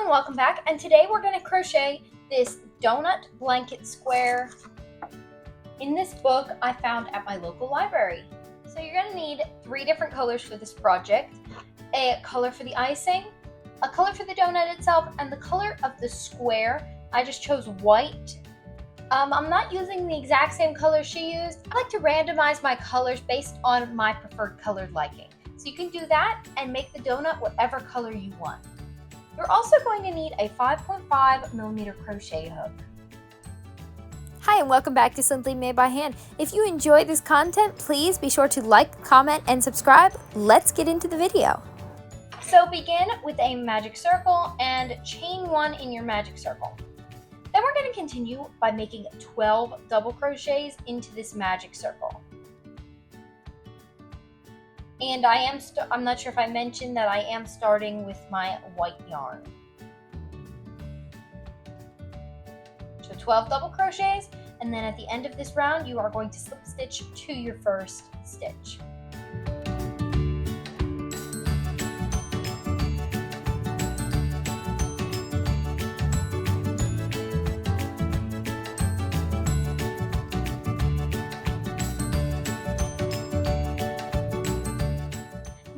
everyone, welcome back, and today we're going to crochet this donut blanket square in this book I found at my local library. So you're going to need 3 different colors for this project: a color for the icing, a color for the donut itself, and the color of the square. I just chose white. I'm not using the exact same color she used. I like to randomize my colors based on my preferred color liking. So you can do that and make the donut whatever color you want. You're also going to need a 5.5mm crochet hook. Hi and welcome back to Simply Made by Hand. If you enjoy this content, please be sure to like, comment, and subscribe. Let's get into the video. So begin with a magic circle and chain 1 in your magic circle. Then we're going to continue by making 12 double crochets into this magic circle. And I'm not sure if I mentioned that I am starting with my white yarn. So 12 double crochets, and then at the end of this round you are going to slip stitch to your first stitch.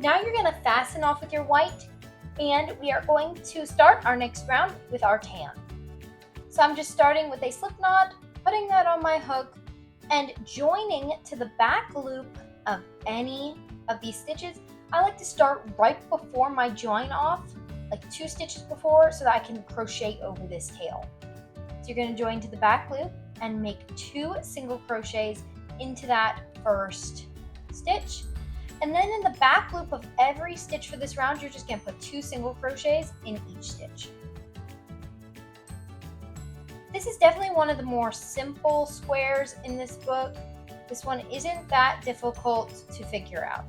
Now you're going to fasten off with your white, and we are going to start our next round with our tan. So I'm just starting with a slip knot, putting that on my hook, and joining to the back loop of any of these stitches. I like to start right before my join off, like 2 stitches before, so that I can crochet over this tail. So you're going to join to the back loop and make 2 single crochets into that first stitch. And then in the back loop of every stitch for this round, you're just going to put 2 single crochets in each stitch. This is definitely one of the more simple squares in this book. This one isn't that difficult to figure out.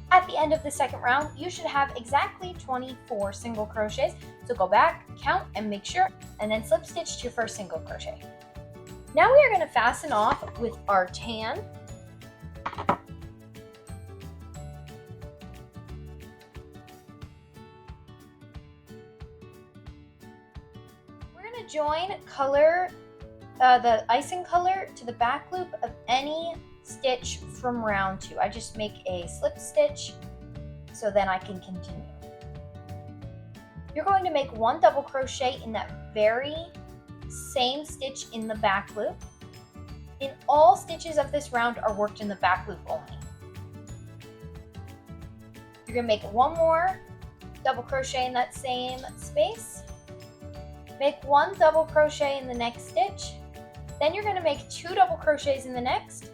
At the end of the second round, you should have exactly 24 single crochets. So go back, count, and make sure, and then slip stitch to your first single crochet. Now we are going to fasten off with our tan. We're going to join the icing color to the back loop of any stitch from round 2. I just make a slip stitch so then I can continue. You're going to make 1 double crochet in that very same stitch in the back loop. And all stitches of this round are worked in the back loop only. You're going to make 1 more double crochet in that same space. Make 1 double crochet in the next stitch. Then you're going to make 2 double crochets in the next,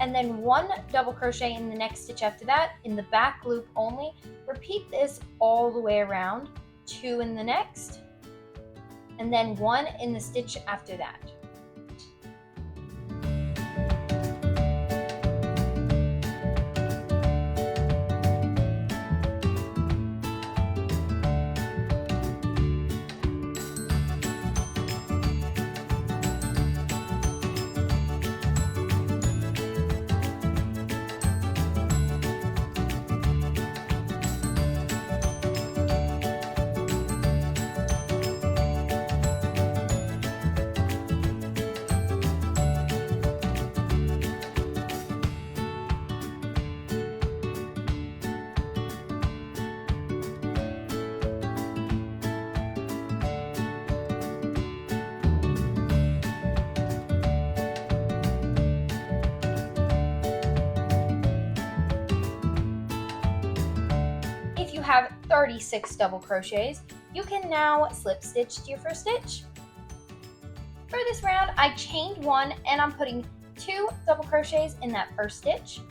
and then 1 double crochet in the next stitch after that in the back loop only. Repeat this all the way around. 2 in the next, and then 1 in the stitch after that. Have 36 double crochets, you can now slip stitch to your first stitch. For this round, I chained 1 and I'm putting 2 double crochets in that first stitch,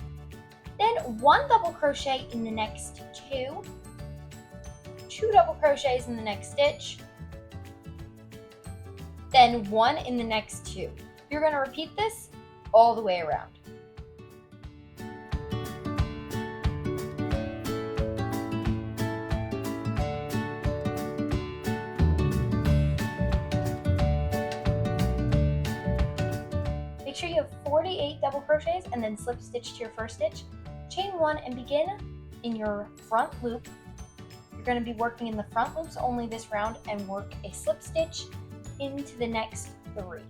then 1 double crochet in the next 2, 2 double crochets in the next stitch, then 1 in the next 2. You're going to repeat this all the way around. Make sure you have 48 double crochets and then slip stitch to your first stitch. Chain 1 and begin in your front loop. You're going to be working in the front loops only this round and work a slip stitch into the next 3.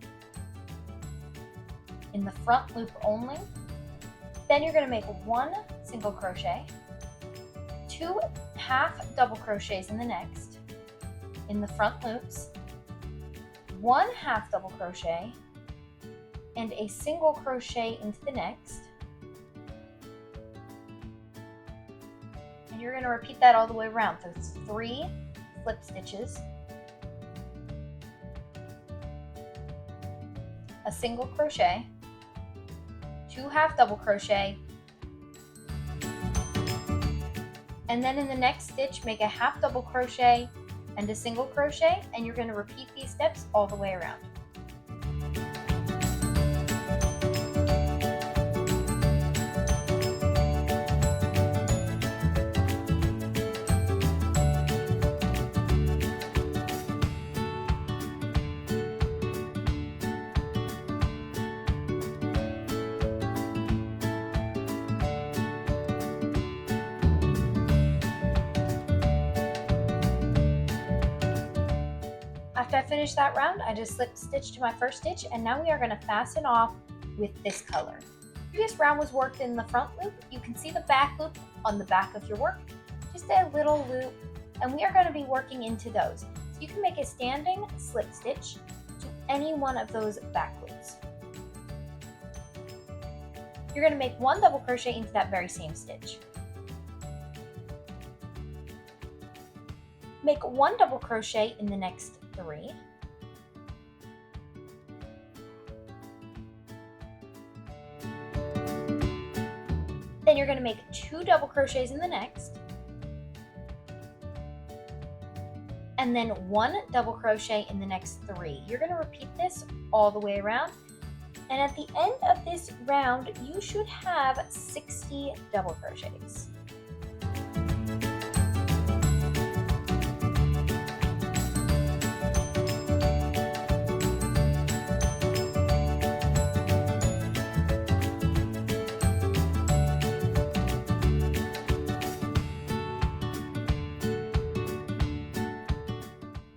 In the front loop only. Then you're going to make 1 single crochet, 2 half double crochets in the next, in the front loops, 1 half double crochet, and a single crochet into the next. And you're going to repeat that all the way around. So it's 3 slip stitches, a single crochet, 2 half double crochet, and then in the next stitch make a half double crochet and a single crochet, and you're going to repeat these steps all the way around. After I finish that round, I just slip stitch to my first stitch, and now we are going to fasten off with this color. The previous round was worked in the front loop. You can see the back loop on the back of your work, just a little loop, and we are going to be working into those. So you can make a standing slip stitch to any one of those back loops. You're going to make 1 double crochet into that very same stitch. Make 1 double crochet in the next 3. Then you're going to make 2 double crochets in the next, and then 1 double crochet in the next 3. You're going to repeat this all the way around, and at the end of this round you should have 60 double crochets.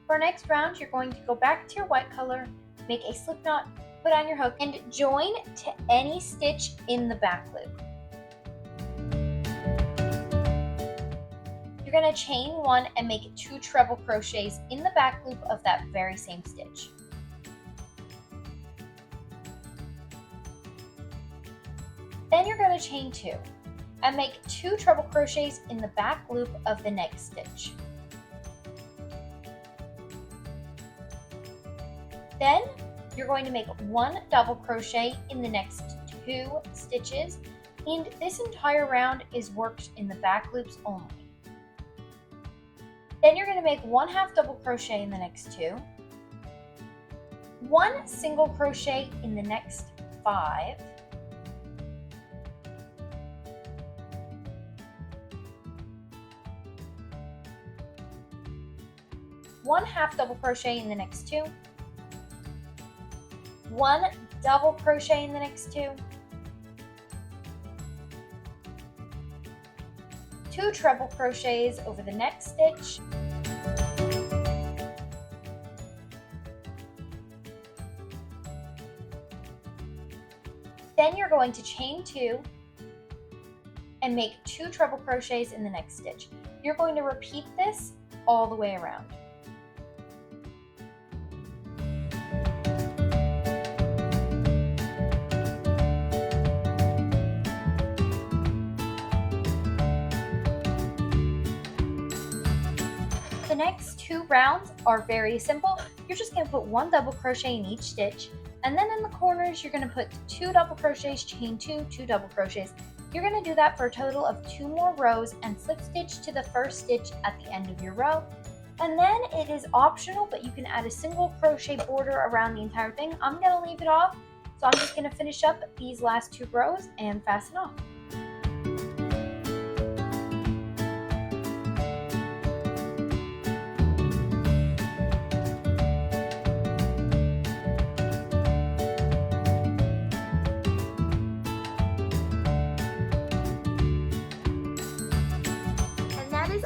For our next round, you're going to go back to your white color, make a slip knot, put on your hook, and join to any stitch in the back loop. You're going to chain 1 and make 2 treble crochets in the back loop of that very same stitch. Then you're going to chain 2 and make 2 treble crochets in the back loop of the next stitch. Then you're going to make 1 double crochet in the next 2 stitches, and this entire round is worked in the back loops only. Then you're going to make 1 half double crochet in the next 2, 1 single crochet in the next 5, one half double crochet in the next 2, 1 double crochet in the next 2, 2 treble crochets over the next stitch, then you're going to chain 2 and make 2 treble crochets in the next stitch. You're going to repeat this all the way around. The next 2 rounds are very simple. You're just going to put 1 double crochet in each stitch, and then in the corners you're going to put 2 double crochets, chain 2, 2 double crochets. You're going to do that for a total of 2 more rows and slip stitch to the first stitch at the end of your row. And then it is optional, but you can add a single crochet border around the entire thing. I'm going to leave it off, so I'm just going to finish up these last 2 rows and fasten off.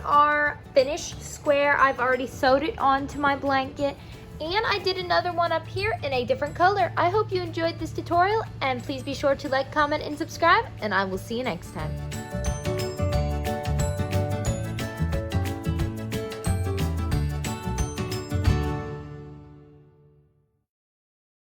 Our finished square. I've already sewed it onto my blanket, and I did another one up here in a different color. I hope you enjoyed this tutorial, and please be sure to like, comment, and subscribe, and I will see you next time.